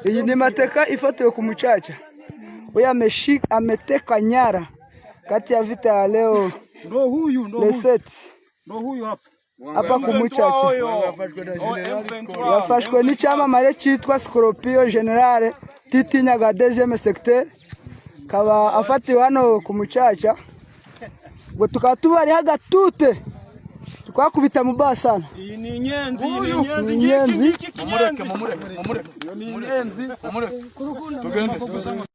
Iyi ni mateka ifatiwe ku Muchacha. Huyu ameteka nyara kati ya vita ya leo. Ndo huyu. Ndo huyu hapa ku Muchacha. Yafashwe n'icyama mare cyitwa Scorpio General Titinyaga deuxième secteur. Kaba afatiwe hano ku Muchacha. Ngo tukaba tubari hagatute. Twakubita mubaya sana. Iyi ni inyenzi,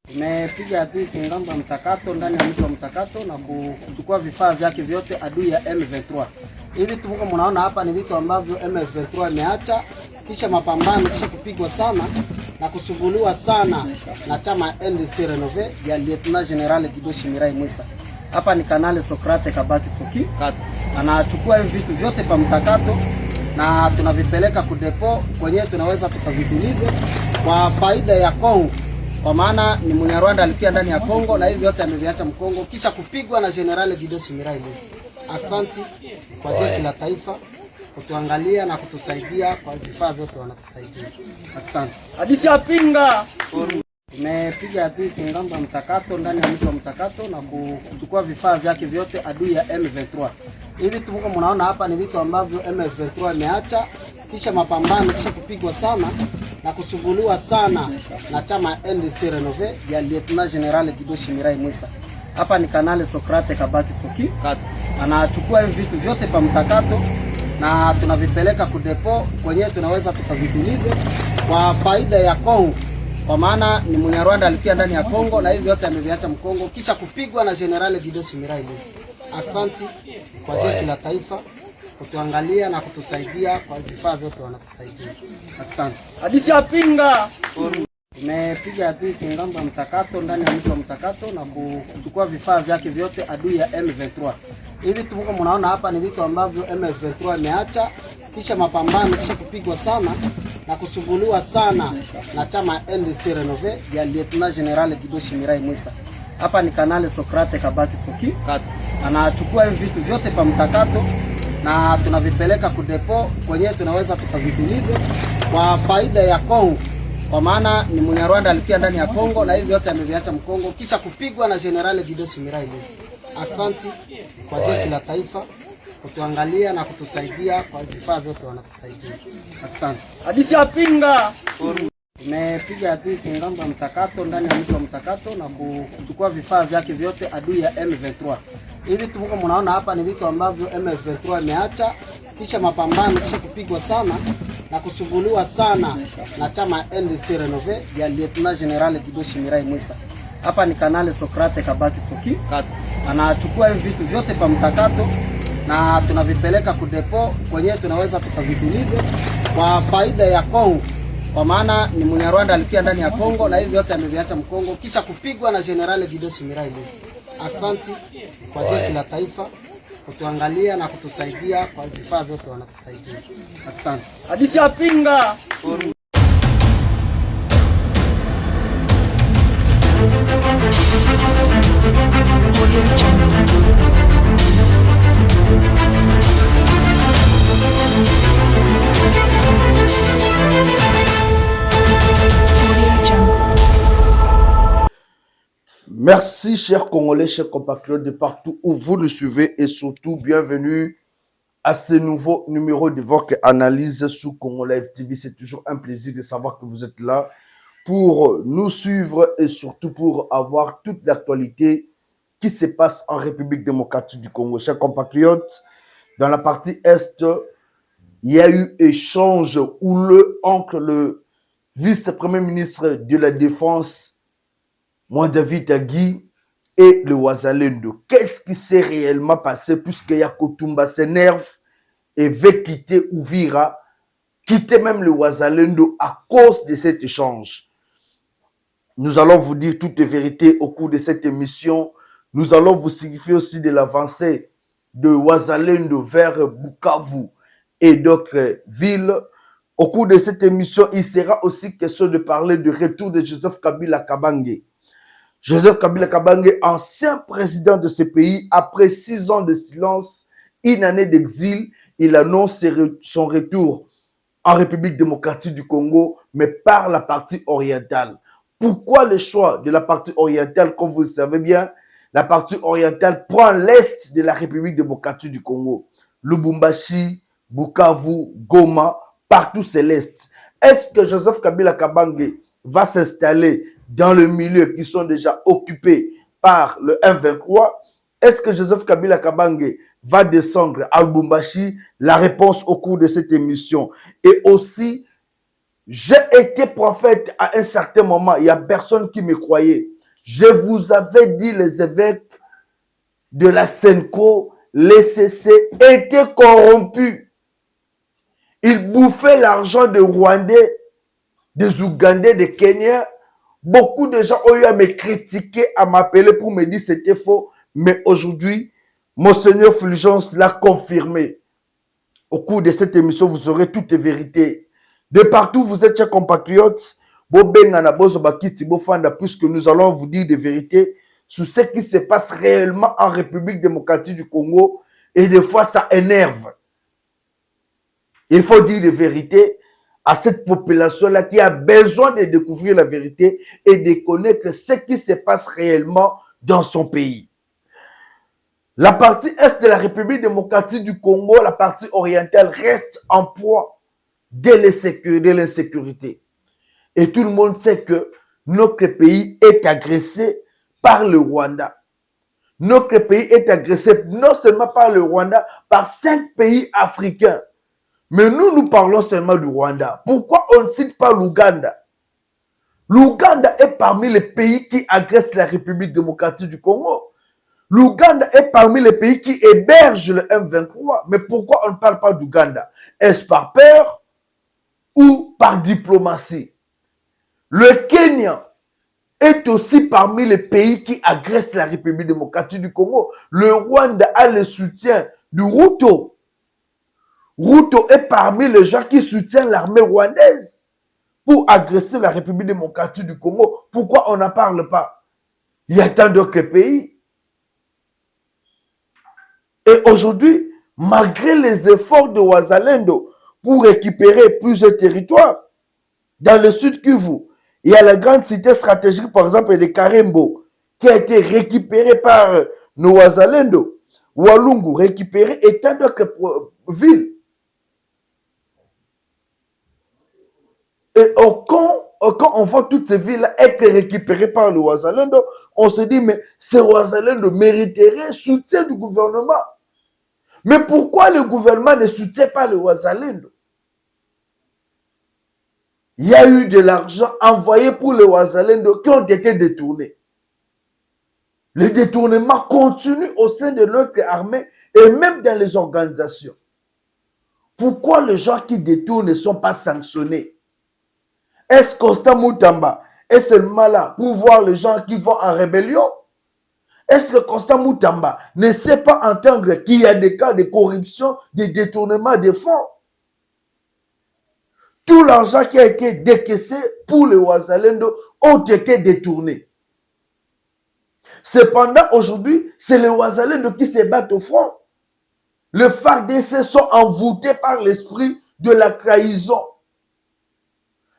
Tumepiga adui kingamba mtakato ndani ya mji wa Mtakato na kuchukua vifaa vyake vyote adui ya M23. Hivi tuko mnaona hapa ni vitu ambavyo M23 imeacha kisha mapambano kisha kupigwa sana na kusumbuliwa sana na chama NDC Renove ya Lieutenant General Guido Shimirai Mwisa. Hapa ni Kanali Sokrate Kabaki Soki. Anachukua hivi vitu vyote pa Mtakato na tunavipeleka kudepo kwenye tunaweza tukavitulize kwa faida ya Kongo. Kwa maana ni Munyarwanda alikuwa ndani ya Kongo na hivi vyote ameviacha Mkongo kisha kupigwa na General Guido Shimirai Mwisa. Asante kwa jeshi la taifa kutuangalia na kutusaidia kwa vifaa vyote wanatusaidia. Asante. Hadithi ya pinga. Tumepiga adui kingamba Mtakato ndani ya mji wa Mtakato na kuchukua vifaa vyake vyote adui ya M23. Hivi tuko mnaona hapa ni vitu ambavyo M23 imeacha kisha mapambano kisha kupigwa sana na kusumbuliwa sana na chama NDC Renove ya Lieutenant General Guido Shimirai Mwisa. Hapa ni Kanali Sokrate Kabaki Soki. Anachukua hivi vitu vyote pa Mtakato na tunavipeleka kudepo kwenye tunaweza tukavitulize kwa faida ya Kongo. Kwa maana ni Munyarwanda alikuwa ndani ya Kongo na hivi vyote ameviacha Mkongo kisha kupigwa na General Guido Shimirai Mwisa. Asante kwa jeshi la taifa kutuangalia na kutusaidia kwa vifaa vyote wanatusaidia. Asante. Hadithi ya pinga. Tumepiga adui kingamba Mtakato ndani ya mji wa Mtakato na kuchukua vifaa vyake vyote adui ya M23. Hivi tuko mnaona hapa ni vitu ambavyo M23 imeacha kisha mapambano kisha kupigwa sana na kusumbuliwa sana na chama NDC Renove ya Lieutenant General Guido Shimirai Mwisa. Hapa ni Kanali Sokrate Kabaki Soki. Anachukua hivi vitu vyote pa Mtakato na tunavipeleka kudepo kwenye tunaweza tukavitulize kwa faida ya Kongo. Kwa maana ni Munyarwanda alikuwa ndani ya Kongo na hivi vyote ameviacha Mkongo kisha kupigwa na General Guido Shimirai Mwisa. Asante kwa jeshi la taifa kutuangalia na kutusaidia kwa vifaa vyote wanatusaidia. Asante. Hadithi ya pinga. Tumepiga adui kingamba Mtakato ndani ya mji wa Mtakato na kuchukua vifaa vyake vyote adui ya M23. Hivi tuko mnaona hapa ni vitu ambavyo M23 imeacha kisha mapambano kisha kupigwa sana na kusumbuliwa sana na chama NDC Renove ya Lieutenant General Guido Shimirai Mwisa. Hapa ni Kanali Sokrate Kabaki Soki. Anachukua hivi vitu vyote pa Mtakato na tunavipeleka kudepo kwenye tunaweza tukavitulize kwa faida ya Kongo. Kwa maana ni Munyarwanda alikuwa ndani ya Kongo na hivi vyote ameviacha Mkongo kisha kupigwa na General Guido Shimirai Mwisa. Asante kwa jeshi la taifa kutuangalia na kutusaidia kwa vifaa vyote wanatusaidia. Asante. Hadithi ya pinga. Merci chers Congolais, chers compatriotes de partout où vous nous suivez et surtout bienvenue à ce nouveau numéro de votre analyse sur Congo Live TV. C'est toujours un plaisir de savoir que vous êtes là pour nous suivre et surtout pour avoir toute l'actualité qui se passe en République démocratique du Congo. Chers compatriotes, dans la partie Est, il y a eu échange houleux entre le vice-premier ministre de la Défense David Agui et le Wazalendo. Qu'est-ce qui s'est réellement passé puisque Yakotumba s'énerve et veut quitter Uvira, quitter même le Wazalendo à cause de cet échange? Nous allons vous dire toutes les vérités au cours de cette émission. Nous allons vous signifier aussi de l'avancée de Wazalendo vers Bukavu et d'autres villes. Au cours de cette émission, il sera aussi question de parler du retour de Joseph Kabila Kabange. Joseph Kabila Kabange, ancien président de ce pays, après 6 ans de silence, une année d'exil, il annonce son retour en République démocratique du Congo, mais par la partie orientale. Pourquoi le choix de la partie orientale? Comme vous le savez bien, la partie orientale prend l'est de la République démocratique du Congo. Lubumbashi, Bukavu, Goma, partout c'est l'est. Est-ce que Joseph Kabila Kabange va s'installer dans le milieu qui sont déjà occupés par le M23? Est-ce que Joseph Kabila Kabange va descendre à Lubumbashi? La réponse au cours de cette émission. Et aussi, j'ai été prophète à un certain moment. Il n'y a personne qui me croyait. Je vous avais dit, les évêques de la Senko, les CC étaient corrompus. Ils bouffaient l'argent des Rwandais, des Ougandais, des Kenyans. Beaucoup de gens ont eu à me critiquer, à m'appeler pour me dire que c'était faux. Mais aujourd'hui, Monseigneur Fulgence l'a confirmé. Au cours de cette émission, vous aurez toutes les vérités. De partout, vous êtes chers compatriotes, puisque nous allons vous dire des vérités sur ce qui se passe réellement en République démocratique du Congo. Et des fois, ça énerve. Il faut dire des vérités à cette population-là qui a besoin de découvrir la vérité et de connaître ce qui se passe réellement dans son pays. La partie est de la République démocratique du Congo, la partie orientale reste en proie de l'insécurité. Et tout le monde sait que notre pays est agressé par le Rwanda. Notre pays est agressé non seulement par le Rwanda, par 5 pays africains. Mais nous parlons seulement du Rwanda. Pourquoi on ne cite pas l'Ouganda? L'Ouganda est parmi les pays qui agressent la République démocratique du Congo. L'Ouganda est parmi les pays qui hébergent le M23. Mais pourquoi on ne parle pas d'Ouganda? Est-ce par peur ou par diplomatie? Le Kenya est aussi parmi les pays qui agressent la République démocratique du Congo. Le Rwanda a le soutien du Ruto. Ruto est parmi les gens qui soutiennent l'armée rwandaise pour agresser la République démocratique du Congo. Pourquoi on n'en parle pas? Il y a tant d'autres pays. Et aujourd'hui, malgré les efforts de Wazalendo pour récupérer plusieurs territoires, dans le sud Kivu, il y a la grande cité stratégique, par exemple, de Karembo, qui a été récupérée par nos Wazalendo, Walungu récupéré, et tant d'autres villes. Et quand on voit toutes ces villes être récupérées par le Wazalendo, on se dit, mais ce Wazalendo mériterait soutien du gouvernement. Mais pourquoi le gouvernement ne soutient pas le Wazalendo? Il y a eu de l'argent envoyé pour le Wazalendo qui ont été détournés. Le détournement continue au sein de notre armée et même dans les organisations. Pourquoi les gens qui détournent ne sont pas sanctionnés? Est-ce Constant Moutamba est seulement là pour voir les gens qui vont en rébellion? Est-ce que Constant Moutamba ne sait pas entendre qu'il y a des cas de corruption, de détournement des fonds? Tout l'argent qui a été décaissé pour le Wazalendo ont été détournés. Cependant, aujourd'hui, c'est le Wazalendo qui se bat au front. Les FARDC sont envoûtés par l'esprit de la trahison.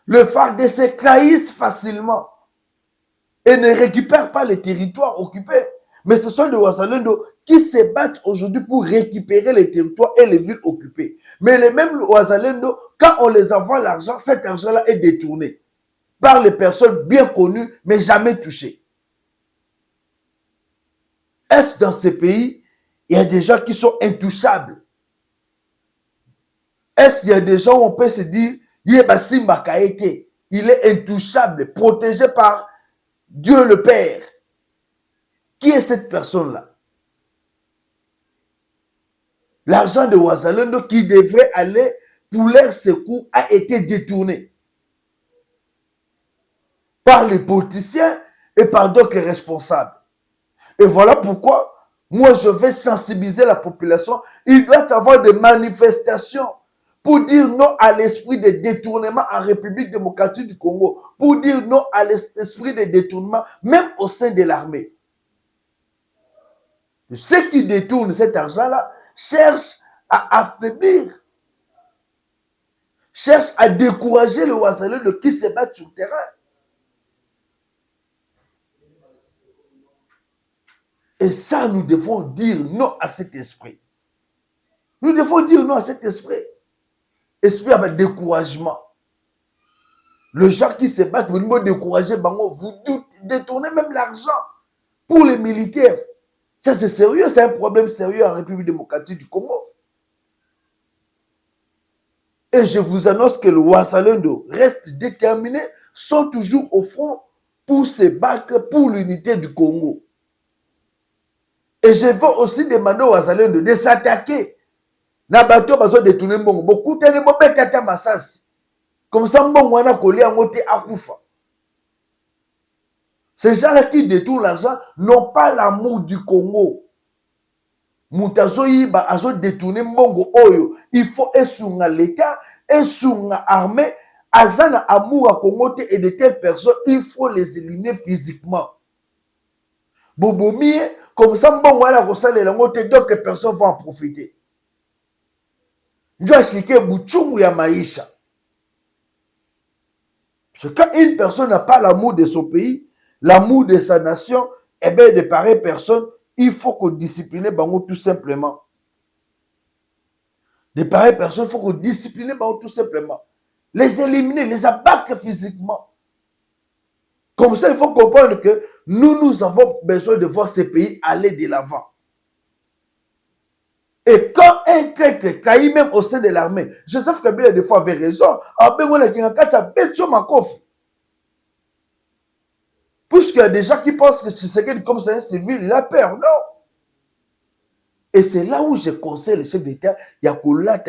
Le FARDC trahissent facilement et ne récupèrent pas les territoires occupés. Mais ce sont les Wazalendo qui se battent aujourd'hui pour récupérer les territoires et les villes occupées. Mais les mêmes Wazalendo, quand on les envoie l'argent, cet argent-là est détourné par les personnes bien connues, mais jamais touchées. Est-ce dans ces pays, il y a des gens qui sont intouchables? Est-ce qu'il y a des gens où on peut se dire, Yebasimba Kaete, il est intouchable, protégé par Dieu le Père? Qui est cette personne-là? L'argent de Wazalendo qui devrait aller pour leur secours a été détourné par les politiciens et par d'autres responsables. Et voilà pourquoi moi je vais sensibiliser la population. Il doit y avoir des manifestations pour dire non à l'esprit de détournement en République démocratique du Congo, pour dire non à l'esprit de détournement même au sein de l'armée. Ceux qui détournent cet argent-là cherchent à affaiblir cherchent à décourager le Wazalendo qui se battent sur le terrain. Et ça, nous devons dire non à cet esprit. Nous devons dire non à cet esprit. Esprit avec découragement. Le gens qui se battent, vous décourager, vous détournez même l'argent pour les militaires. Ça, c'est sérieux, c'est un problème sérieux en République démocratique du Congo. Et je vous annonce que le Wazalendo reste déterminé, sont toujours au front pour se battre pour l'unité du Congo. Et je veux aussi demander au Wazalendo de s'attaquer. Na bato bazo détourner mbongo. Beaucoup de gens ont masasi. Comme ça, mbongo wana kolia ngote akufa. Ces gens-là qui détournent l'argent n'ont pas l'amour du Congo. Moutazo yiba azo détourner mbongo oyo. Il faut esunga l'État, esunga armée, azana amour à Congo et de telles personnes, il faut les éliminer physiquement. Bobomie, comme ça mbongo wana kosalela ngote, d'autres personnes vont en profiter. Njo shike buchungu ya maisha. Parce que quand une personne n'a pas l'amour de son pays, l'amour de sa nation, eh bien, de pareilles personnes, il faut qu'on discipline bango tout simplement. De pareilles personnes, il faut qu'on discipline bango tout simplement. Les éliminer, les abattre physiquement. Comme ça, il faut comprendre que nous avons besoin de voir ces pays aller de l'avant. Et quand un traître caille même au sein de l'armée, Joseph Kabila des fois avait raison. Puisqu'il y a des gens qui pensent que Tshisekedi comme c'est un civil, il a peur, non. Et c'est là où je conseille le chef d'État, il y a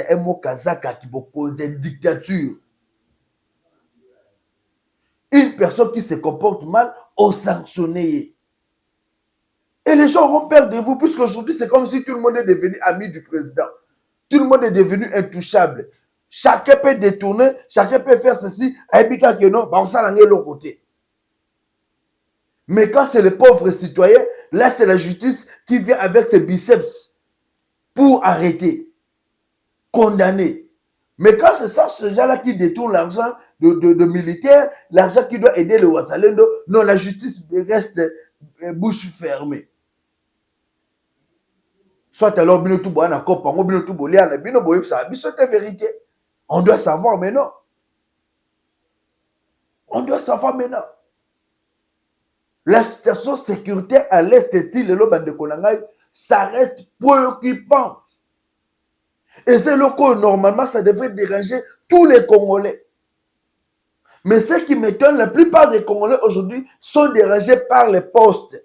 un mot kazaka qui propose une dictature. Une personne qui se comporte mal, on sanctionne. Et les gens auront peur de vous, puisqu'aujourd'hui, c'est comme si tout le monde est devenu ami du président. Tout le monde est devenu intouchable. Chacun peut détourner, chacun peut faire ceci. Mais quand c'est le pauvre citoyen, là, c'est la justice qui vient avec ses biceps pour arrêter, condamner. Mais quand c'est ça, ce gens-là qui détourne l'argent de militaires, l'argent qui doit aider le Wazalendo, non, la justice reste bouche fermée. Soit alors, bino tout bois na copa, bino tout bolia na bino boyep ça, c'est la vérité. On doit savoir maintenant. On doit savoir maintenant. La situation sécuritaire à l'est et le bande de Konangay, ça reste préoccupante. Et c'est le cas, normalement, ça devrait déranger tous les Congolais. Mais ce qui m'étonne, la plupart des Congolais aujourd'hui sont dérangés par les postes,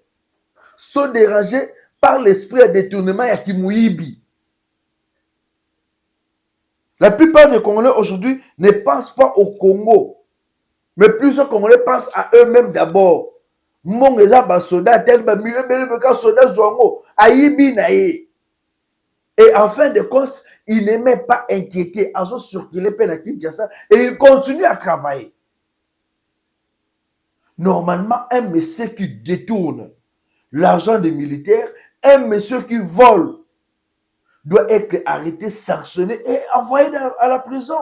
sont dérangés par l'esprit de détournement à Kimouibi. La plupart des Congolais aujourd'hui ne pensent pas au Congo, mais plusieurs Congolais pensent à eux-mêmes d'abord. Mon ezaba soda tel ba milieu belebeka soda zongo ayibi na ye. Et en fin de compte, il n'est même pas inquiété. Azo circuler pe na Kinshasa et il continue à travailler. Normalement, un monsieur qui détourne l'argent des militaires, un monsieur qui vole doit être arrêté, sanctionné et envoyé à la prison.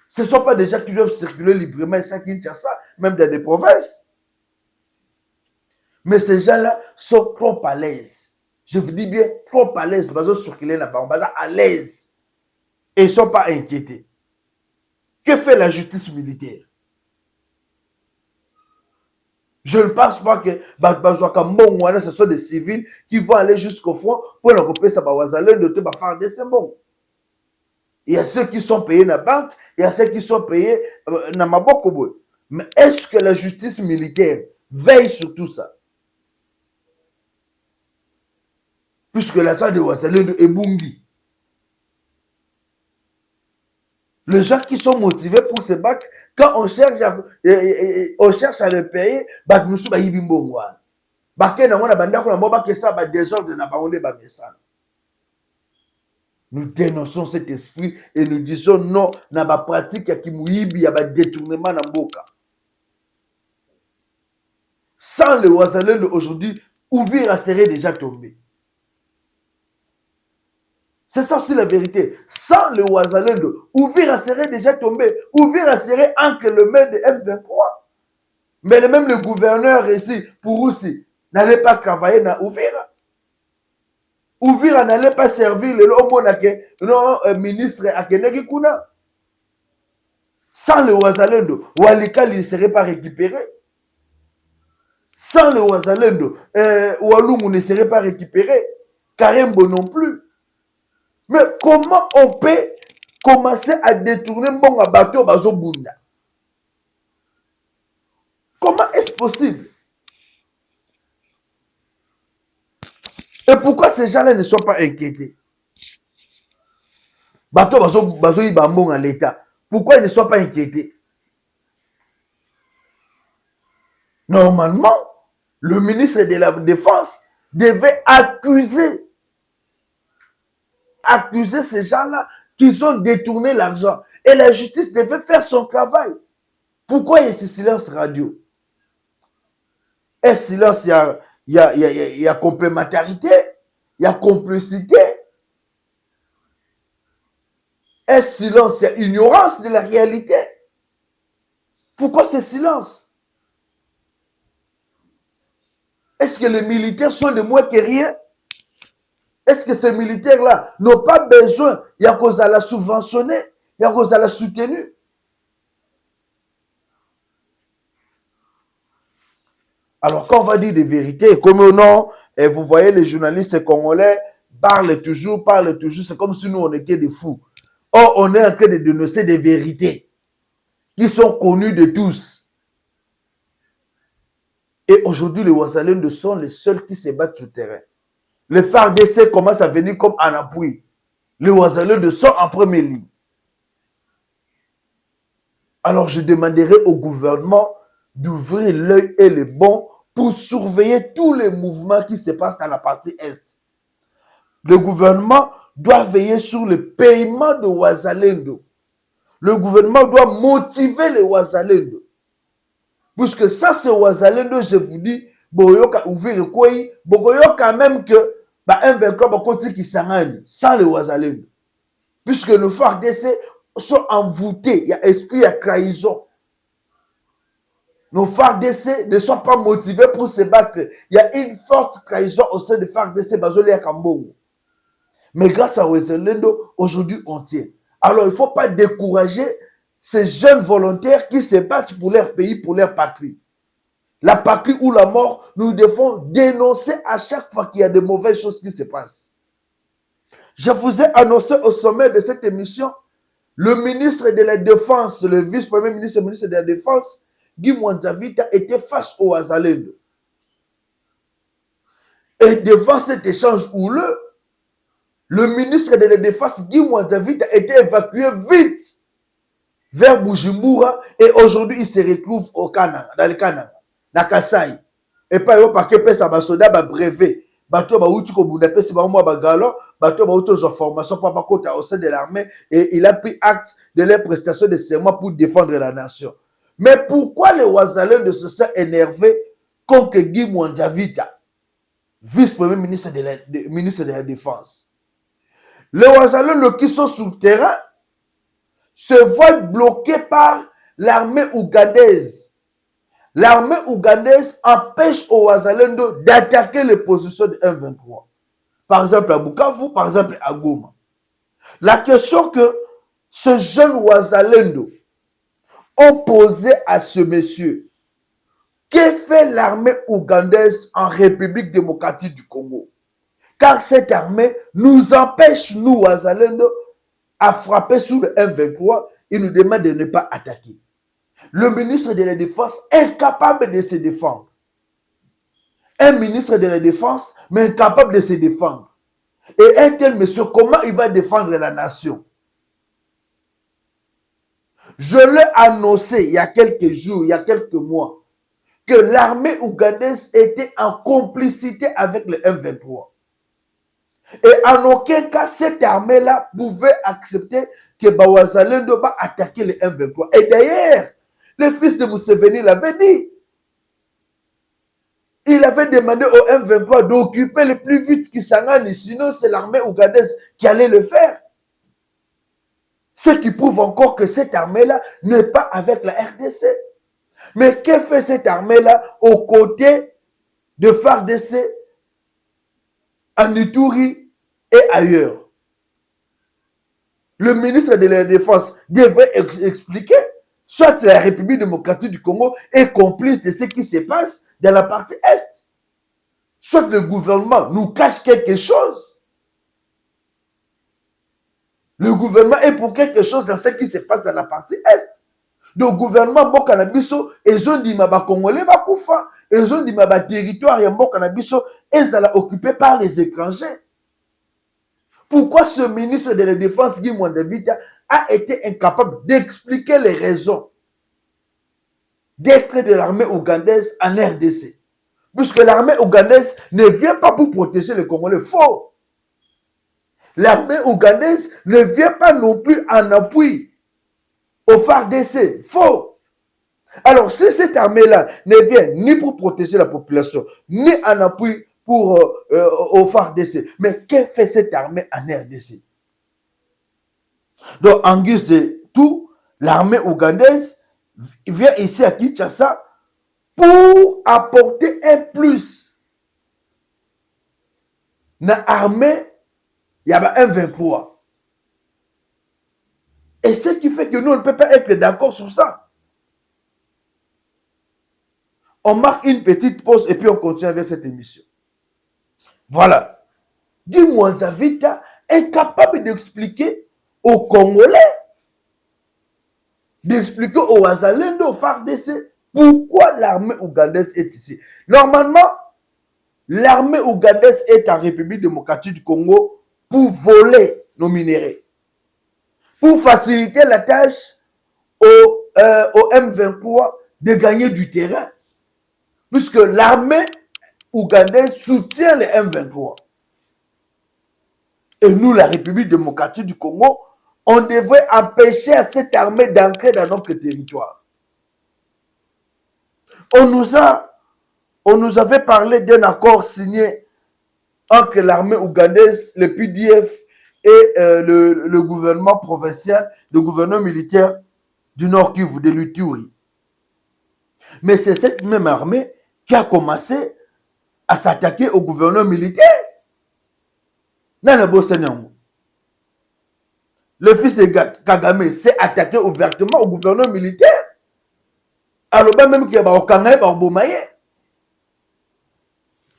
Ce ne sont pas des gens qui doivent circuler librement ici à Kinshasa, même dans des provinces. Mais ces gens-là sont trop à l'aise. Je vous dis bien, trop à l'aise. Ils vont circuler là-bas, ils sont à l'aise. Et ils ne sont pas inquiétés. Que fait la justice militaire? Je ne pense pas que ce sont des civils qui vont aller jusqu'au front pour leur couper sa bawazale de te faire des symboles. Il y a ceux qui sont payés dans la banque, il y a ceux qui sont payés dans ma banque. Mais est-ce que la justice militaire veille sur tout ça? Puisque l'argent de Wazalendo est bungi. Les gens qui sont motivés pour se battre, quand on cherche à le payer, nous dénonçons cet esprit et nous disons non à la pratique à Kimouibi, à détournement dans Mboka. Sans le Wazalendo aujourd'hui, Ouvira serait déjà tombé. C'est ça aussi la vérité. Sans le Ouazalendo, Uvira serait déjà tombé. Uvira serait entre le main de M23. Mais même le gouverneur ici, pour aussi, n'allait pas travailler dans Uvira. Uvira n'allait pas servir le ministre à Kenegi Kuna. Sans le Ouazalendo, Walikali ne serait pas récupéré. Sans le Ouazalendo, Walungu ne serait pas récupéré. Karembo non plus. Mais comment on peut commencer à détourner mon bateau Bazo Bunda? Comment est-ce possible? Et pourquoi ces gens-là ne sont pas inquiétés? Bateau Bazo Ibambon à l'État. Pourquoi ils ne sont pas inquiétés? Normalement, le ministre de la Défense devait accuser ces gens-là qu'ils ont détourné l'argent. Et la justice devait faire son travail. Pourquoi il y a ce silence radio? Est-ce silence, il y a complémentarité, il y a complicité. Est-ce silence, il y a ignorance de la réalité. Pourquoi ce silence? Est-ce que les militaires sont de moins que rien? Est-ce que ces militaires-là n'ont pas besoin, il y a cause à la subventionner, il y a cause à la soutenir? Alors, quand on va dire des vérités, comme au nom, et vous voyez, les journalistes congolais parlent toujours, c'est comme si nous, on était des fous. Or, on est en train de dénoncer des vérités qui sont connues de tous. Et aujourd'hui, les Ouazalendo sont les seuls qui se battent sur le terrain. Les FARDC commencent à venir comme en appui. Les Ouazalendo sont en première ligne. Alors, je demanderai au gouvernement d'ouvrir l'œil et le bon pour surveiller tous les mouvements qui se passent dans la partie Est. Le gouvernement doit veiller sur le paiement de Ouazalendo. Le gouvernement doit motiver les Ouazalendo. Puisque ça, c'est Ouazalendo, je vous dis, Boyoka ouvrir quoi, Boyoka même que un vainqueur qui s'arrête sans les Ouazalendo. Puisque nos FARDC sont envoûtés, il y a esprit, il y a trahison. Nos FARDC ne sont pas motivés pour se battre. Il y a une forte trahison au sein de FARDC Bazoli à Kambongo. Mais grâce à Ouazalendo, aujourd'hui on tient. Alors il ne faut pas décourager ces jeunes volontaires qui se battent pour leur pays, pour leur patrie. La patrie ou la mort, nous devons dénoncer à chaque fois qu'il y a de mauvaises choses qui se passent. Je vous ai annoncé au sommet de cette émission, le ministre de la Défense, le vice-premier ministre, le ministre de la Défense, Guy Mwanzavita, était face au Ouazalendo. Et devant cet échange houleux, le ministre de la Défense, Guy Mwanzavita, a été évacué vite vers Bujumbura et aujourd'hui il se retrouve au Kananga, dans le Kananga, dans Kasai. Et pas yo paquet pesa basoda ba brevet. Bato ba uti ko bunda pesa ba mo ba galo, bato ba uti formation pour pas côté au sein de l'armée et il a pris acte de leur prestation de serment pour défendre la nation. Mais pourquoi les Ouazalendo se sont énervés contre Guy Mwanzavita, vice-premier ministre de la Défense? Les Ouazalendo qui sont sur le terrain se voient bloqués par l'armée ougandaise. L'armée ougandaise empêche aux Ouazalendo d'attaquer les positions de M23. Par exemple à Bukavu, par exemple à Goma. La question que ce jeune Ouazalendo ont posé à ce monsieur, que fait l'armée ougandaise en République démocratique du Congo? Car cette armée nous empêche, nous Ouazalendo, à frapper sur le M23, il nous demande de ne pas attaquer. Le ministre de la Défense est incapable de se défendre. Un ministre de la Défense, mais incapable de se défendre. Et un tel monsieur, comment il va défendre la nation? Je l'ai annoncé il y a quelques jours, il y a quelques mois, que l'armée ougandaise était en complicité avec le M23. Et en aucun cas, cette armée-là pouvait accepter que Ouazalendo va attaquer le M23. Et d'ailleurs, le fils de Museveni l'avait dit. Il avait demandé au M23 d'occuper le plus vite Kisangani, sinon c'est l'armée ougandaise qui allait le faire. Ce qui prouve encore que cette armée-là n'est pas avec la RDC. Mais que fait cette armée-là aux côtés de FARDC, en Ituri et ailleurs? Le ministre de la Défense devrait expliquer, soit la République démocratique du Congo est complice de ce qui se passe dans la partie Est, soit le gouvernement nous cache quelque chose. Le gouvernement est pour quelque chose dans ce qui se passe dans la partie Est. Le gouvernement mboka na biso ezondima ba Congolais bakufa, ezondima ba territoire ya mboka na biso ezala occupé par les étrangers. Pourquoi ce ministre de la Défense, Guy Mwandavita, a été incapable d'expliquer les raisons d'être de l'armée ougandaise en RDC? Puisque l'armée ougandaise ne vient pas pour protéger les Congolais. Faux. L'armée ougandaise ne vient pas non plus en appui au FARDC. Faux. Alors, si cette armée-là ne vient ni pour protéger la population, ni en appui au FARDC, mais que fait cette armée en RDC? Donc, en guise de tout, l'armée ougandaise vient ici à Kinshasa pour apporter un plus dans l'armée, il y a un 23. Et ce qui fait que nous, on ne peut pas être d'accord sur ça. On marque une petite pause et puis on continue avec cette émission. Voilà. Guy Mwandavita est capable d'expliquer aux Congolais, d'expliquer aux Wazalendo, aux FARDC, pourquoi l'armée ougandaise est ici. Normalement, l'armée ougandaise est en République démocratique du Congo pour voler nos minéraux, pour faciliter la tâche au M23 de gagner du terrain, puisque l'armée ougandaise soutient les M23. Et nous, la République démocratique du Congo, on devrait empêcher à cette armée d'entrer dans notre territoire. On nous avait parlé d'un accord signé entre l'armée ougandaise, le PDF et le gouvernement provincial, le gouvernement militaire du Nord Kivu, de l'Ituri. Mais c'est cette même armée qui a commencé à s'attaquer au gouvernement militaire. Le fils de Kagame s'est attaqué ouvertement au gouvernement militaire. Alors même qu'il y a au Kangaï,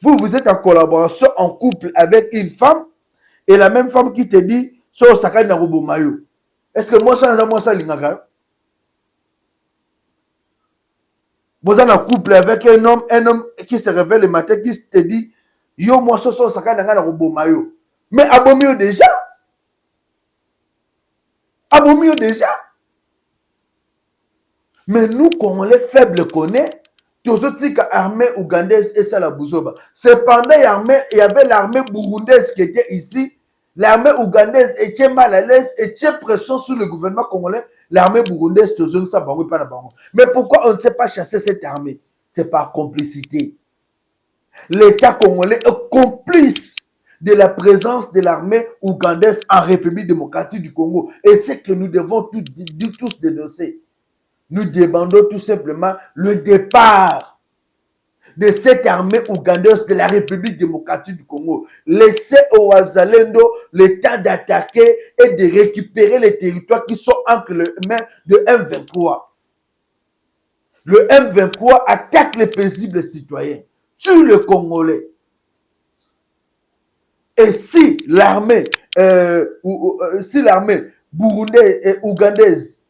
vous êtes en collaboration, en couple avec une femme, et la même femme qui te dit, so sakani na Rubumayo. Est-ce que moi ça lingaka? Vous êtes en couple avec un homme qui se réveille le matin, qui te dit, yo moi so sakani na Rubumayo. Mais abomio déjà. Abomio déjà. Mais nous, Congolais faibles connaît, tous autres armée ougandaise et ça la Bouzoba. Cependant, il y avait l'armée burundaise qui était ici. L'armée ougandaise était mal à l'aise et était pression sur le gouvernement congolais. L'armée burundaise, tous ça bango pas la bango. Mais pourquoi on ne sait pas chasser cette armée? C'est par complicité. L'État congolais est complice de la présence de l'armée ougandaise en République démocratique du Congo. Et c'est que nous devons tous dénoncer. Nous demandons tout simplement le départ de cette armée ougandaise de la République démocratique du Congo. Laissez aux Wazalendo le temps d'attaquer et de récupérer les territoires qui sont entre les mains de M23. Le M23 attaque les paisibles citoyens, tue les Congolais. Et si l'armée burundaise et ougandaise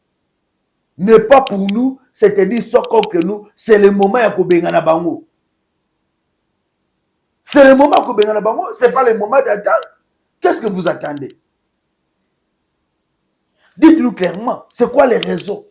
n'est pas pour nous, c'est-à-dire soit contre nous, c'est le moment à Kobengana Bango. C'est le moment à Kobengana Bango, c'est pas le moment d'attendre. Qu'est-ce que vous attendez? Dites-nous clairement, c'est quoi les raisons?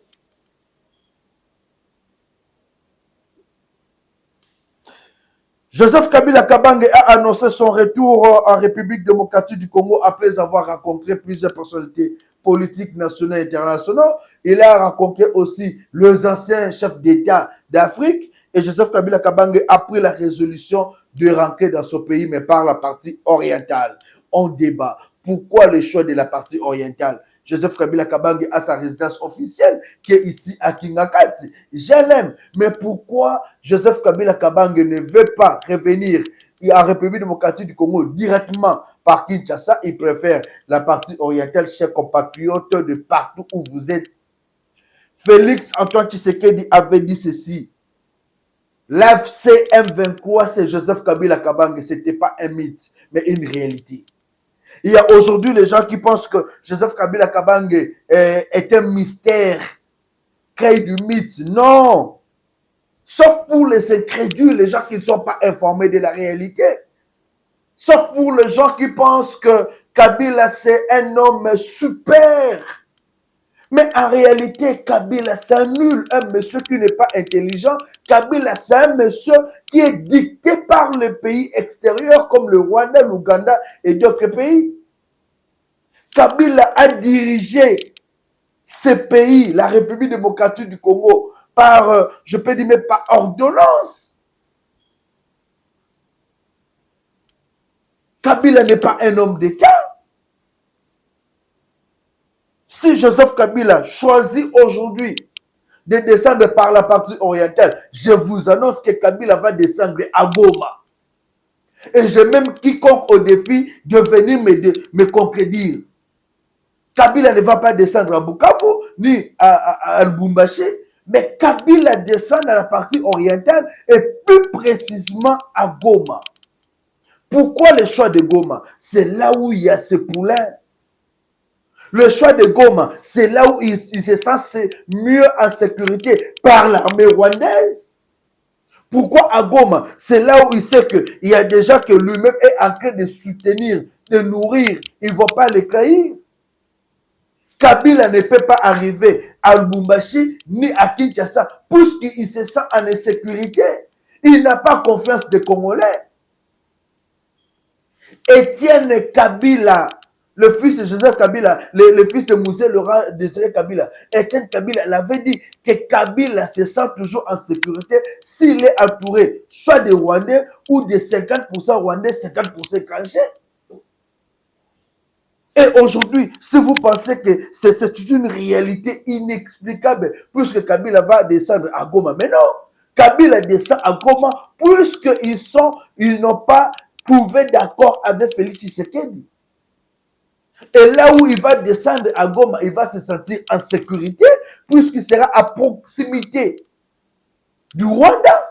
Joseph Kabila Kabange a annoncé son retour en République démocratique du Congo après avoir rencontré plusieurs personnalités politiques nationales et internationales. Il a rencontré aussi les anciens chefs d'État d'Afrique Et Joseph Kabila Kabange a pris la résolution de rentrer dans ce pays, mais par la partie orientale. On débat. Pourquoi le choix de la partie orientale? Joseph Kabila Kabange a sa résidence officielle qui est ici à Kingakati. Je l'aime. Mais pourquoi Joseph Kabila Kabange ne veut pas revenir en République démocratique du Congo directement par Kinshasa? Il préfère la partie orientale, chers compatriotes de partout où vous êtes. Félix Antoine Tshisekedi avait dit ceci. L'AFC M23, c'est Joseph Kabila Kabange. Ce n'était pas un mythe, mais une réalité. Il y a aujourd'hui les gens qui pensent que Joseph Kabila Kabange est un mystère, crée du mythe. Non! Sauf pour les incrédules, les gens qui ne sont pas informés de la réalité. Sauf pour les gens qui pensent que Kabila c'est un homme super. Mais en réalité, Kabila c'est un nul, un monsieur qui n'est pas intelligent. Kabila c'est un monsieur qui est dicté par les pays extérieurs comme le Rwanda, l'Ouganda et d'autres pays. Kabila a dirigé ces pays, la République démocratique du Congo, par, je peux dire, mais par ordonnance. Kabila n'est pas un homme d'État. Si Joseph Kabila choisit aujourd'hui de descendre par la partie orientale, je vous annonce que Kabila va descendre à Goma. Et j'ai même quiconque au défi de venir me contredire. Kabila ne va pas descendre à Bukavu, ni à Lubumbashi, mais Kabila descend à la partie orientale et plus précisément à Goma. Pourquoi le choix de Goma? C'est là où il y a ces poulains. Le choix de Goma, c'est là où il se sent mieux en sécurité par l'armée rwandaise. Pourquoi à Goma? C'est là où il sait qu'il y a des gens que lui-même est en train de soutenir, de nourrir. Ils ne vont pas les trahir. Kabila ne peut pas arriver à Lubumbashi ni à Kinshasa puisqu'il se sent en insécurité. Il n'a pas confiance des Congolais. Étienne Kabila, le fils de Joseph Kabila, le fils de Moussé Laurent Désiré Kabila, Étienne Kabila l'avait dit que Kabila se sent toujours en sécurité s'il est entouré soit des Rwandais ou de 50% Rwandais, 50% étrangers. Et aujourd'hui, si vous pensez que c'est une réalité inexplicable, puisque Kabila va descendre à Goma, mais non, Kabila descend à Goma puisqu'ils n'ont pas trouvé d'accord avec Félix Tshisekedi. Et là où il va descendre à Goma, il va se sentir en sécurité puisqu'il sera à proximité du Rwanda.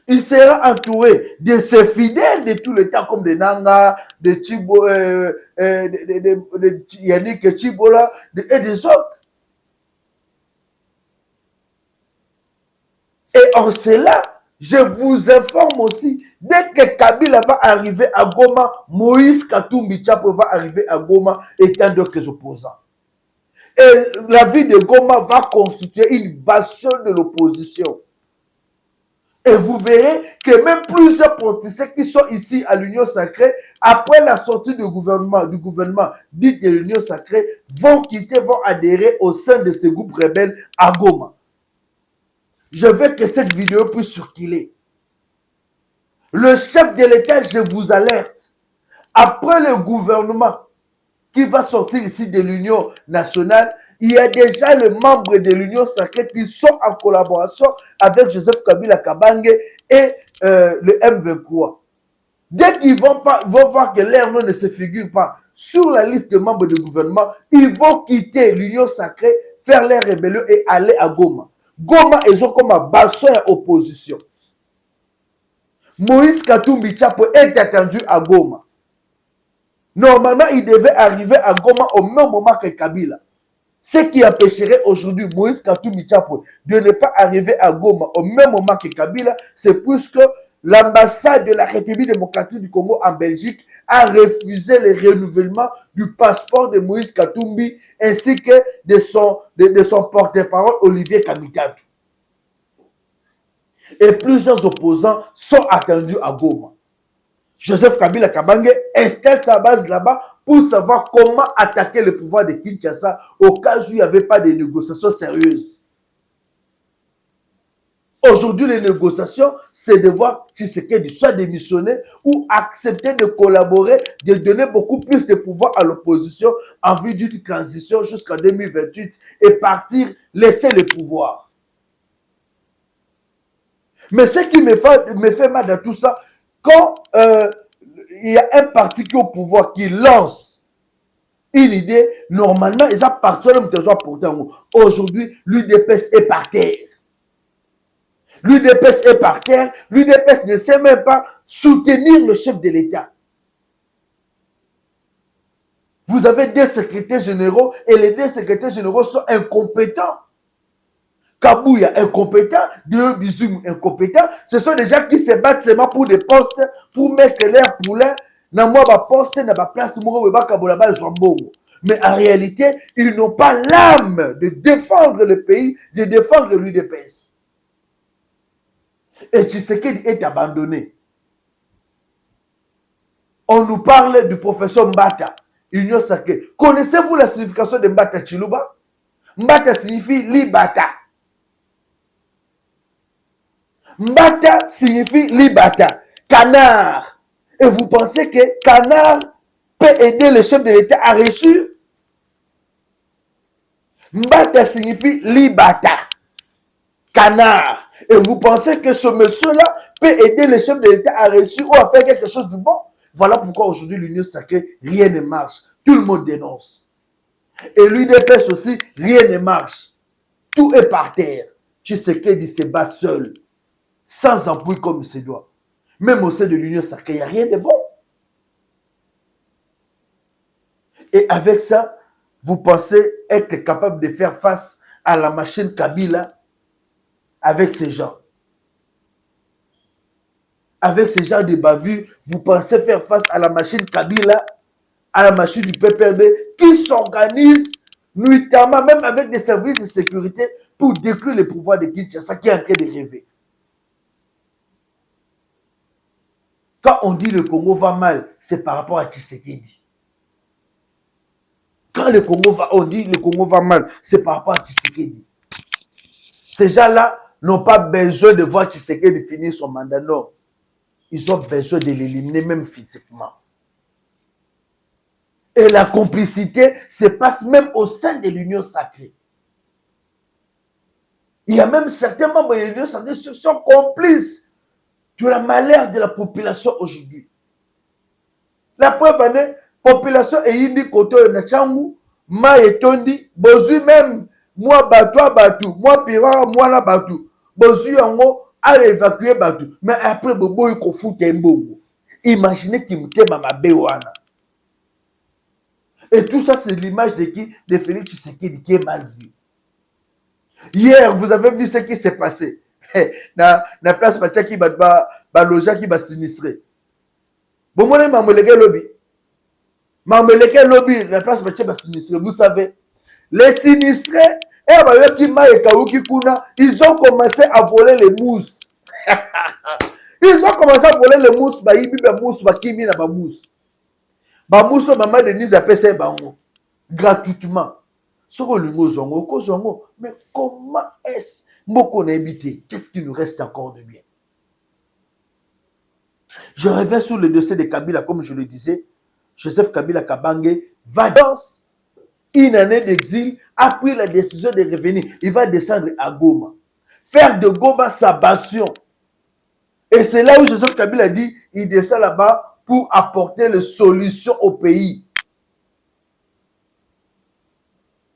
Il sera entouré de ses fidèles de tout le temps, comme de Nanga, de Chibo, de Yannick Chibola et des autres. Et en cela, je vous informe aussi, dès que Kabila va arriver à Goma, Moïse Katumbi Tchapo va arriver à Goma et tant d'autres opposants. Et la ville de Goma va constituer une bastion de l'opposition. Et vous verrez que même plusieurs politiciens qui sont ici à l'Union Sacrée, après la sortie du gouvernement dit de l'Union Sacrée, vont quitter, vont adhérer au sein de ces groupes rebelles à Goma. Je veux que cette vidéo puisse circuler. Le chef de l'État, je vous alerte, après le gouvernement qui va sortir ici de l'Union nationale, il y a déjà les membres de l'Union sacrée qui sont en collaboration avec Joseph Kabila Kabange et le M23. Dès qu'ils vont voir que leur nom ne se figure pas sur la liste de membres du gouvernement, ils vont quitter l'Union sacrée, faire leur rébellion et aller à Goma. Goma, ils ont comme un bassin à opposition. Moïse Katumbi Tchapo est attendu à Goma. Normalement, il devait arriver à Goma au même moment que Kabila. Ce qui empêcherait aujourd'hui Moïse Katumbi Tchapo de ne pas arriver à Goma au même moment que Kabila, c'est puisque l'ambassade de la République démocratique du Congo en Belgique a refusé le renouvellement du passeport de Moïse Katumbi ainsi que de son porte-parole Olivier Kamitatu. Et plusieurs opposants sont attendus à Goma. Joseph Kabila Kabange installe sa base là-bas pour savoir comment attaquer le pouvoir de Kinshasa au cas où il n'y avait pas de négociations sérieuses. Aujourd'hui, les négociations, c'est de voir Tshisekedi soit démissionner ou accepter de collaborer, de donner beaucoup plus de pouvoir à l'opposition en vue d'une transition jusqu'en 2028 et partir, laisser le pouvoir. Mais ce qui me fait mal dans tout ça, quand il y a un parti qui est au pouvoir, qui lance une idée, normalement, ils ont parti aujourd'hui, l'UDPS est par terre. L'UDPS est par terre. L'UDPS ne sait même pas soutenir le chef de l'État. Vous avez deux secrétaires généraux et les deux secrétaires généraux sont incompétents. Kabouya incompétent, Dieu Bizoum incompétent. Ce sont des gens qui se battent seulement pour des postes, pour mettre l'air poulain. Dans moi, ma poste, dans ma place, mais en réalité, ils n'ont pas l'âme de défendre le pays, de défendre l'UDPS. Et Tshisekedi est abandonné. On nous parle du professeur Mbata, Union Sacrée. Connaissez-vous la signification de Mbata Chiluba? Mbata signifie libata. Mbata signifie libata, canard. Et vous pensez que canard peut aider le chef de l'État à réussir? Mbata signifie libata, canard. Et vous pensez que ce monsieur-là peut aider le chef de l'État à réussir ou à faire quelque chose de bon? Voilà pourquoi aujourd'hui l'Union Sacrée, rien ne marche. Tout le monde dénonce. Et l'UDPS aussi, rien ne marche. Tout est par terre. Tshisekedi se bat seul, sans appui comme il se doit. Même au sein de l'Union Sacrée, il n'y a rien de bon. Et avec ça, vous pensez être capable de faire face à la machine Kabila avec ces gens. Avec ces gens de bavure, vous pensez faire face à la machine Kabila, à la machine du PPRD, qui s'organise nuitamment, même avec des services de sécurité, pour détruire le pouvoir de Kinshasa qui est en train de rêver. Quand on dit le Congo va mal, c'est par rapport à Tshisekedi. Quand le Congo va, on dit le Congo va mal, c'est par rapport à Tshisekedi. Ces gens-là n'ont pas besoin de voir Tshisekedi finir son mandat, non. Ils ont besoin de l'éliminer même physiquement. Et la complicité se passe même au sein de l'Union Sacrée. Il y a même certains membres de l'Union Sacrée qui sont complices de la malheur de la population aujourd'hui. La preuve en est, population est indi koto na changu, ma etondi, bozu même, moi batu, moi pira, moi la batu, bozu yango, a évacuer batu, mais après bobo yiko foute mbongo. Imaginez qui m'était ma béwana. Et tout ça, c'est l'image de qui? De Félix Tshisekedi qui est mal vu. Hier, vous avez vu ce qui s'est passé. Na place Pacha qui ba loja qui va sinistrer. Bon, moi, mameleke lobby. Mameleke lobby, la place Pacha va sinistrer. Vous savez, les sinistrés, ils ont commencé à voler les mousses. Ils ont commencé à voler les mousses. Bamousso maman Denise a payé gratuitement. Mais comment est-ce qu'on a évité? Qu'est-ce qui nous reste encore de bien? Je reviens sur le dossier de Kabila, comme je le disais. Joseph Kabila Kabange va dans une année d'exil, a pris la décision de revenir. Il va descendre à Goma. Faire de Goma sa passion. Et c'est là où Joseph Kabila dit, il descend là-bas pour apporter les solutions au pays.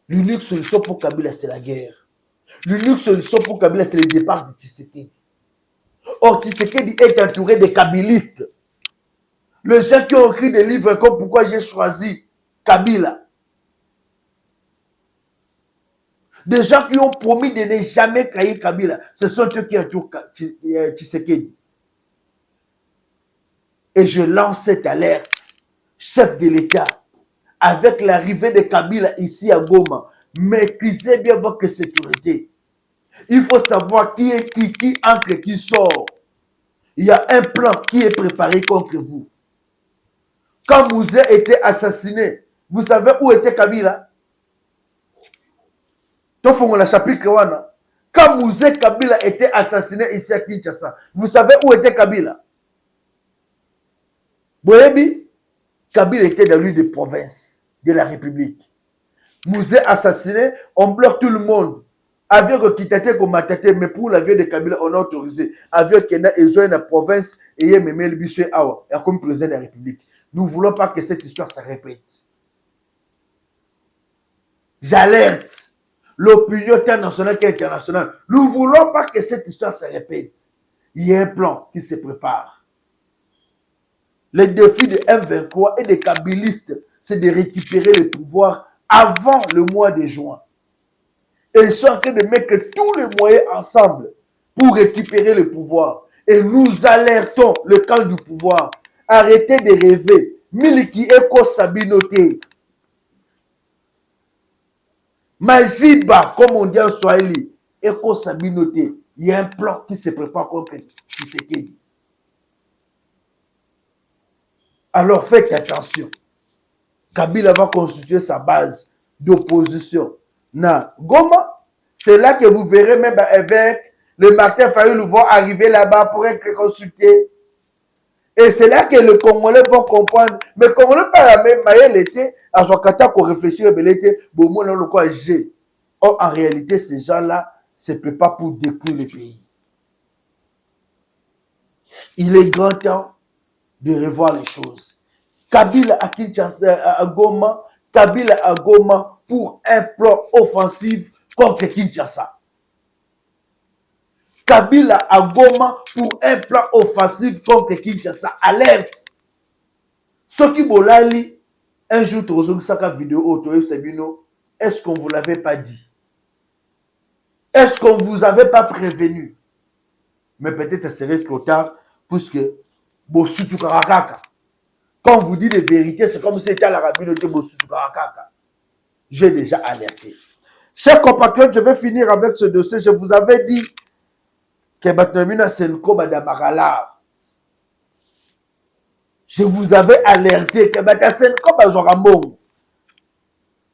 L'unique solution pour Kabila, c'est la guerre. L'unique solution pour Kabila, c'est le départ de Tshisekedi. Or, Tshisekedi est entouré de kabilistes. Les gens qui ont écrit des livres comme Pourquoi j'ai choisi Kabila. Des gens qui ont promis de ne jamais trahir Kabila. Ce sont eux qui entourent Tshisekedi. Et je lance cette alerte, chef de l'État, avec l'arrivée de Kabila ici à Goma, maîtrisez bien votre sécurité. Il faut savoir qui est qui entre, qui sort. Il y a un plan qui est préparé contre vous. Quand Mouzé était assassiné, vous savez où était Kabila? Tofongo la chapitre wana. Quand Mouzé Kabila était assassiné ici à Kinshasa, vous savez où était Kabila? Boyebi, Kabila était dans l'une des provinces de la République. Mouzé assassiné, on bloque tout le monde. Avion qui t'était comme Matate, mais pour l'avion de Kabila, on a autorisé. Avion qui est dans la province et il y a même le bichou Awa, comme président de la République. Nous ne voulons pas que cette histoire se répète. J'alerte l'opinion internationale et internationale. Nous ne voulons pas que cette histoire se répète. Il y a un plan qui se prépare. Le défi de M23 et des kabylistes, c'est de récupérer le pouvoir avant le mois de juin. Et ils sont en train de mettre tous les moyens ensemble pour récupérer le pouvoir. Et nous alertons le camp du pouvoir. Arrêtez de rêver. Miliki Eko Sabinote. Majiba, comme on dit en Swahili. Eko Sabinote. Il y a un plan qui se prépare contre Tshisekedi. Alors faites attention. Kabila va constituer sa base d'opposition. Na Goma, c'est là que vous verrez même avec le Martin Fayulu vont arriver là-bas pour être consultés. Et c'est là que les Congolais vont comprendre. Mais les Congolais par la même manière l'été, à son kata qu'on réfléchit, mais l'été, bon, moi, non, le quoi, j'ai. Or, en réalité, ces gens-là se préparent pour détruire le pays. Il est grand temps de revoir les choses. Kabila à Kinshasa, à Goma, Kabila à Goma pour un plan offensif contre Kinshasa. Kabila à Goma pour un plan offensif contre Kinshasa. Alerte! Ce qui bolali, un jour, tu reçois cette vidéo, est-ce qu'on ne vous l'avait pas dit? Est-ce qu'on ne vous avait pas prévenu? Mais peut-être que ça serait trop tard, puisque Bosutu Karakaka. Quand on vous dit des vérités, c'est comme si c'était à la communauté Bosutu Karakaka. J'ai déjà alerté. Chers compatriotes, je vais finir avec ce dossier. Je vous avais dit que Batnomina Senko Badamaralar. Je vous avais alerté que Batasenko Bazorambong.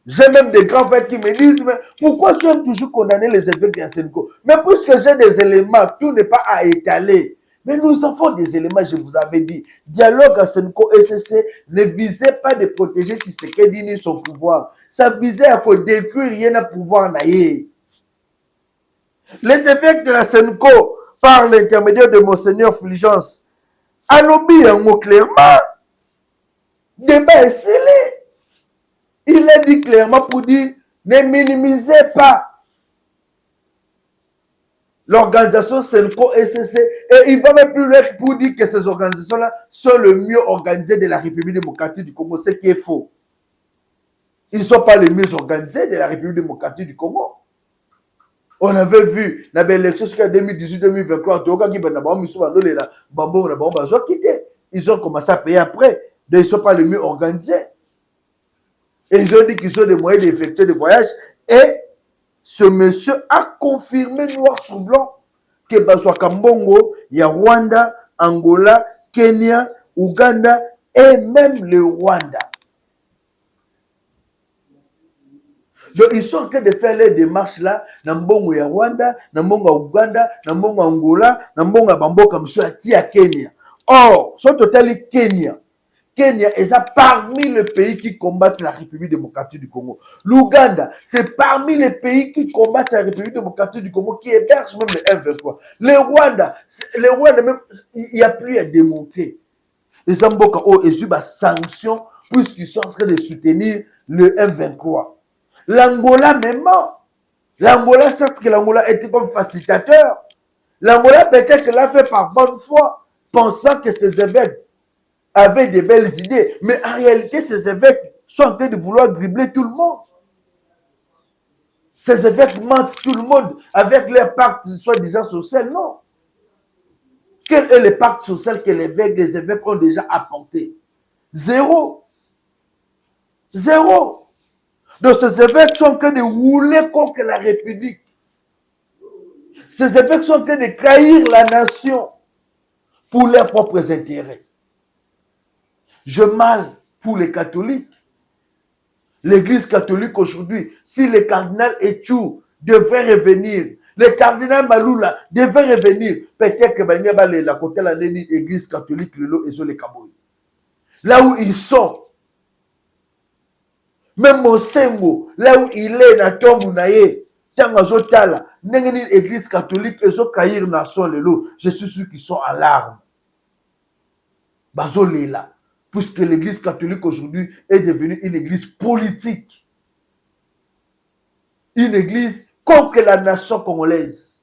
J'ai même des grands frères qui me disent, mais pourquoi tu aimes toujours condamner les évêques d'Yasenko? Mais puisque j'ai des éléments, tout n'est pas à étaler. Mais nous avons des éléments, je vous avais dit. Dialogue à Senko SCC ne visait pas de protéger Tshisekedi ni son pouvoir. Ça visait à détruire rien à pouvoir naïe. Les évêques de la Senko, par l'intermédiaire de Monseigneur Fulgence, Alobi un mot clairement, débat est scellé. Il a dit clairement pour dire, ne minimisez pas l'organisation Senko SCC. Et il va même plus loin pour dire que ces organisations-là sont le mieux organisées de la République démocratique du Congo, ce qui est faux. Ils ne sont pas les mieux organisés de la République démocratique du Congo. On avait vu dans l'élection jusqu'à 2018-2023, ils ont commencé à payer après. Donc ils ne sont pas les mieux organisés. Et ils ont dit qu'ils ont des moyens d'effectuer des voyages. Et ce monsieur a confirmé noir sur blanc que Bazwa Kambongo, il y a Rwanda, Angola, Kenya, Ouganda et même le Rwanda. Donc ils sont en train de faire les démarches là, Nambongo ya Rwanda, Nambongo Ouganda, Nambongo Angola, Nambongo Bamboka Msua Tia Kenya. Or, sur total Kenya est parmi les pays qui combattent la République démocratique du Congo. L'Ouganda, c'est parmi les pays qui combattent la République démocratique du Congo, qui héberge même le M23. Le Rwanda même, il n'y a plus à démontrer. Les Amboka ont eu des sanctions puisqu'ils sont en train de soutenir le M23. L'Angola même, l'Angola, certes que l'Angola était comme facilitateur, l'Angola peut-être l'a fait par bonne foi, pensant que ces évêques avaient des belles idées, mais en réalité, ces évêques sont en train de vouloir dribbler tout le monde. Ces évêques mentent tout le monde avec leur pacte soi-disant social, non. Quel est le pacte social que les évêques ont déjà apporté? Zéro. Zéro. Donc ces évêques sont en train de rouler contre la République. Ces évêques sont en train de trahir la nation pour leurs propres intérêts. Je mal pour les catholiques. L'église catholique aujourd'hui, si le cardinal Etchou devait revenir Le cardinal Maloula devait revenir. Peut-être que la côté de l'église catholique, les Kaboy. Là où ils sont. Même Monsengo, là où il est, na tombe naye, tangazotala, n'engeni l'église catholique, ils ont caillé nation lelo. Je suis sûr qu'ils sont en larmes. Bazo là, puisque l'église catholique aujourd'hui est devenue une église politique. Une église contre la nation congolaise.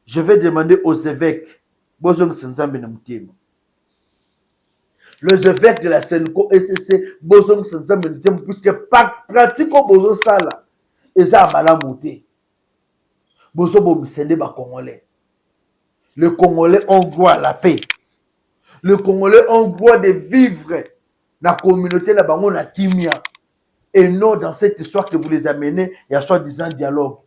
Je vais demander aux évêques, Bozong Senzambe Namutema. Les évêques de la Senko SCC, Bozong Senzambe Namutema, puisque pratiquement Bozo Sala, et ça a mal monté. Bozo Bomisende ba Congolais. Les Congolais ont droit à la paix. Les Congolais ont droit de vivre dans la communauté na bango na Timia. Et non dans cette histoire que vous les amenez, il y a soi-disant dialogue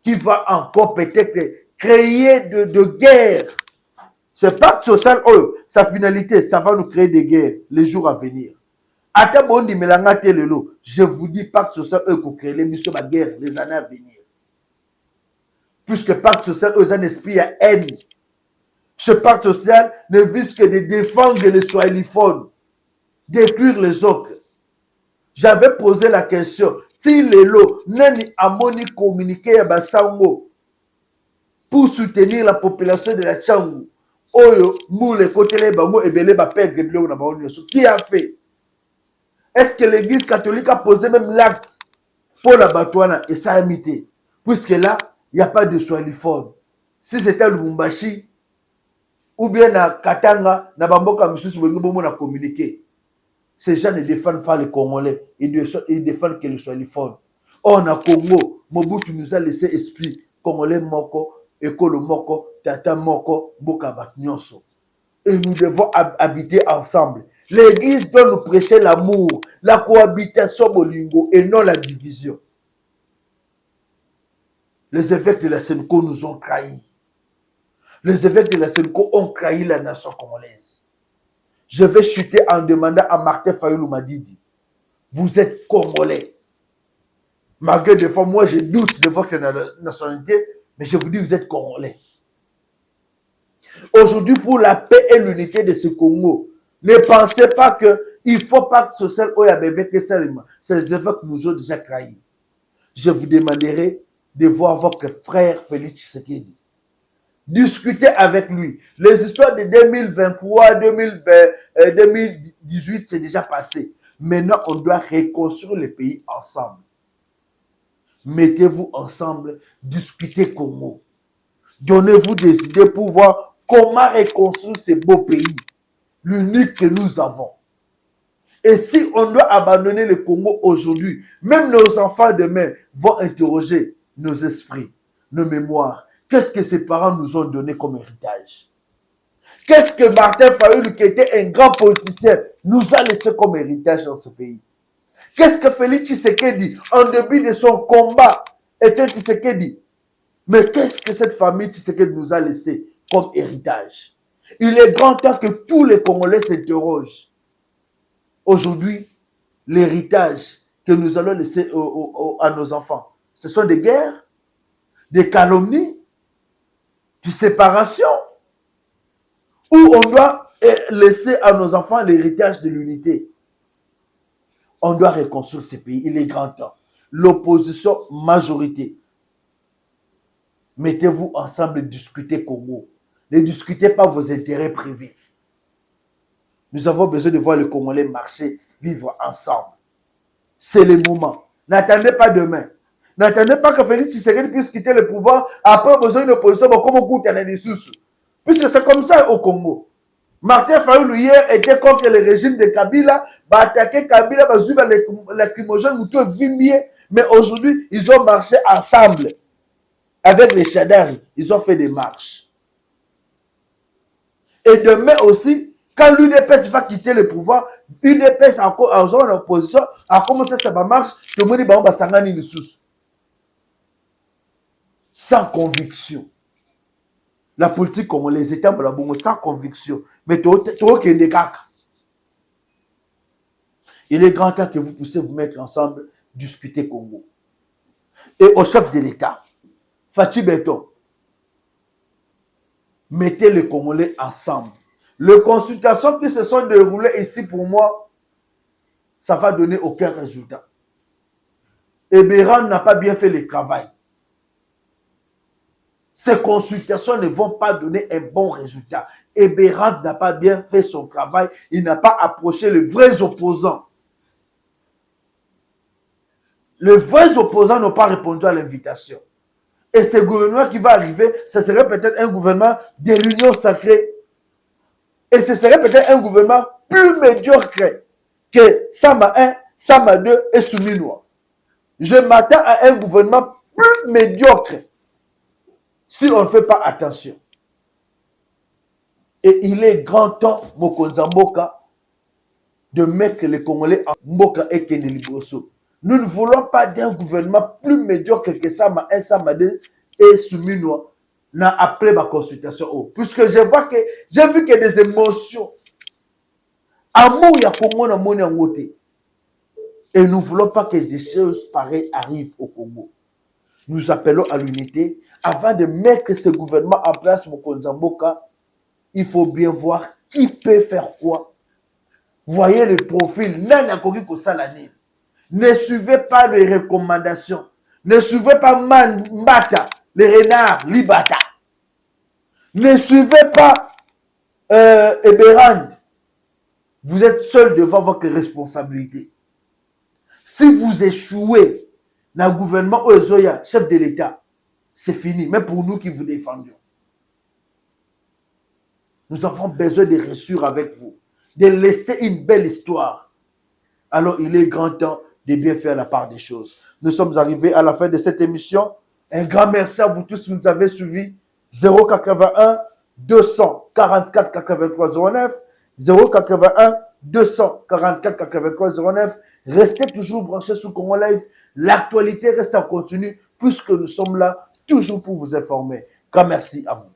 qui va encore peut-être créer de guerre. Ce pacte social, sa finalité, ça va nous créer des guerres les jours à venir. Je vous dis, pacte social, pour créer les missions de guerre les années à venir. Puisque pacte social, est un esprit à haine. Ce pacte social ne vise que de défendre les soiliphones, détruire les autres. J'avais posé la question, si les lots n'ont amoni communiqué à Bassango pour soutenir la population de la Tchangou, Oyo, Moule, Kotele, Bango, Ebele, Bapeg, qui a fait? Est-ce que l'église catholique a posé même l'acte pour la Batouana et sa amitié? Puisque là, il n'y a pas de soiliphone. Si c'était le Lumumbashi, ou bien à Katanga, na Bamboka, Monsieur Soubengo, a communiqué. Ces gens ne défendent pas les Congolais, ils défendent que le soiliphone. Or, na Congo, Mobutu nous a laissé esprit Congolais Moko, Ekolo Moko, Tata Moko, Boka Batnyonso. Et nous devons habiter ensemble. L'église doit nous prêcher l'amour, la cohabitation bolingo et non la division. Les évêques de la Senko nous ont trahis. Les évêques de la Senko ont trahi la nation congolaise. Je vais chuter en demandant à Martin Fayoulou Madidi, vous êtes Congolais. Malgré des fois, moi je doute de votre nationalité, mais je vous dis, vous êtes Congolais. Aujourd'hui, pour la paix et l'unité de ce Congo, ne pensez pas qu'il ne faut pas que ce soit que seulement. Ces évêques nous ont déjà trahis. Je vous demanderai de voir votre frère Félix Tshisekedi. Discutez avec lui. Les histoires de 2023, 2018, c'est déjà passé. Maintenant, on doit reconstruire le pays ensemble. Mettez-vous ensemble, discutez Congo. Donnez-vous des idées pour voir comment reconstruire ce beau pays, l'unique que nous avons. Et si on doit abandonner le Congo aujourd'hui, même nos enfants demain vont interroger nos esprits, nos mémoires. Qu'est-ce que ses parents nous ont donné comme héritage? Qu'est-ce que Martin Fayoulou, qui était un grand politicien, nous a laissé comme héritage dans ce pays? Qu'est-ce que Félix Tshisekedi, en début de son combat, était Tshisekedi? Mais qu'est-ce que cette famille Tshisekedi nous a laissé comme héritage? Il est grand temps que tous les Congolais s'interrogent. Aujourd'hui, l'héritage que nous allons laisser à nos enfants, ce sont des guerres, des calomnies, de séparation, où on doit laisser à nos enfants l'héritage de l'unité. On doit reconstruire ce pays. Il est grand temps. L'opposition, majorité. Mettez-vous ensemble et discutez Congo. Ne discutez pas vos intérêts privés. Nous avons besoin de voir les Congolais marcher, vivre ensemble. C'est le moment. N'attendez pas demain. N'attendez pas que Félix Tshisekedi puisse quitter le pouvoir après besoin d'une opposition comme on coûte à sous. Puisque c'est comme ça au Congo. Martin Fayoulou hier était contre le régime de Kabila, va attaquer Kabila, va suivre les lacrymogènes, mais aujourd'hui, ils ont marché ensemble avec les Chadari. Ils ont fait des marches. Et demain aussi, quand l'UDPS va quitter le pouvoir, l'UDPS en opposition, a commencé sa marche, tout le monde va s'engager les sous. Sans conviction. La politique congolaise est sans conviction. Mais il est grand temps que vous puissiez vous mettre ensemble discuter Congo. Et au chef de l'État, Fatou Beton, mettez les Congolais ensemble. Les consultations qui se sont déroulées ici, pour moi, ça va donner aucun résultat. Et Béran n'a pas bien fait le travail. Ces consultations ne vont pas donner un bon résultat. Et Béran n'a pas bien fait son travail. Il n'a pas approché les vrais opposants. Les vrais opposants n'ont pas répondu à l'invitation. Et ce gouvernement qui va arriver, ce serait peut-être un gouvernement de l'union sacrée. Et ce serait peut-être un gouvernement plus médiocre que Sama 1, Sama 2 et Souminois. Je m'attends à un gouvernement plus médiocre si on ne fait pas attention. Et il est grand temps, Mokonza Mboka, de mettre les Congolais en Mboka et Kendeli Brosso. Nous ne voulons pas d'un gouvernement plus médiocre que Sama 1, Sama 2 et Souminois. N'a appelé ma consultation. Oh. Puisque j'ai vu que des émotions. Amour ya Congo na moni en wote. Et nous ne voulons pas que des choses pareilles arrivent au Congo. Nous appelons à l'unité. Avant de mettre ce gouvernement en place, Mokonza Mboka, il faut bien voir qui peut faire quoi. Voyez le profil. Ne suivez pas les recommandations. Ne suivez pas Mbata, les renards, Libata. Ne suivez pas Eberand. Vous êtes seul devant votre responsabilité. Si vous échouez dans le gouvernement Ozoya, chef de l'État, c'est fini, même pour nous qui vous défendions. Nous avons besoin de réussir avec vous, de laisser une belle histoire. Alors il est grand temps de bien faire la part des choses. Nous sommes arrivés à la fin de cette émission. Un grand merci à vous tous qui nous avez suivis. 081 244 83 09, 081 244 83 09. Restez toujours branchés sur Congo Live. L'actualité reste en continu puisque nous sommes là toujours pour vous informer. Grand merci à vous.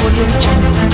Audio Jungle.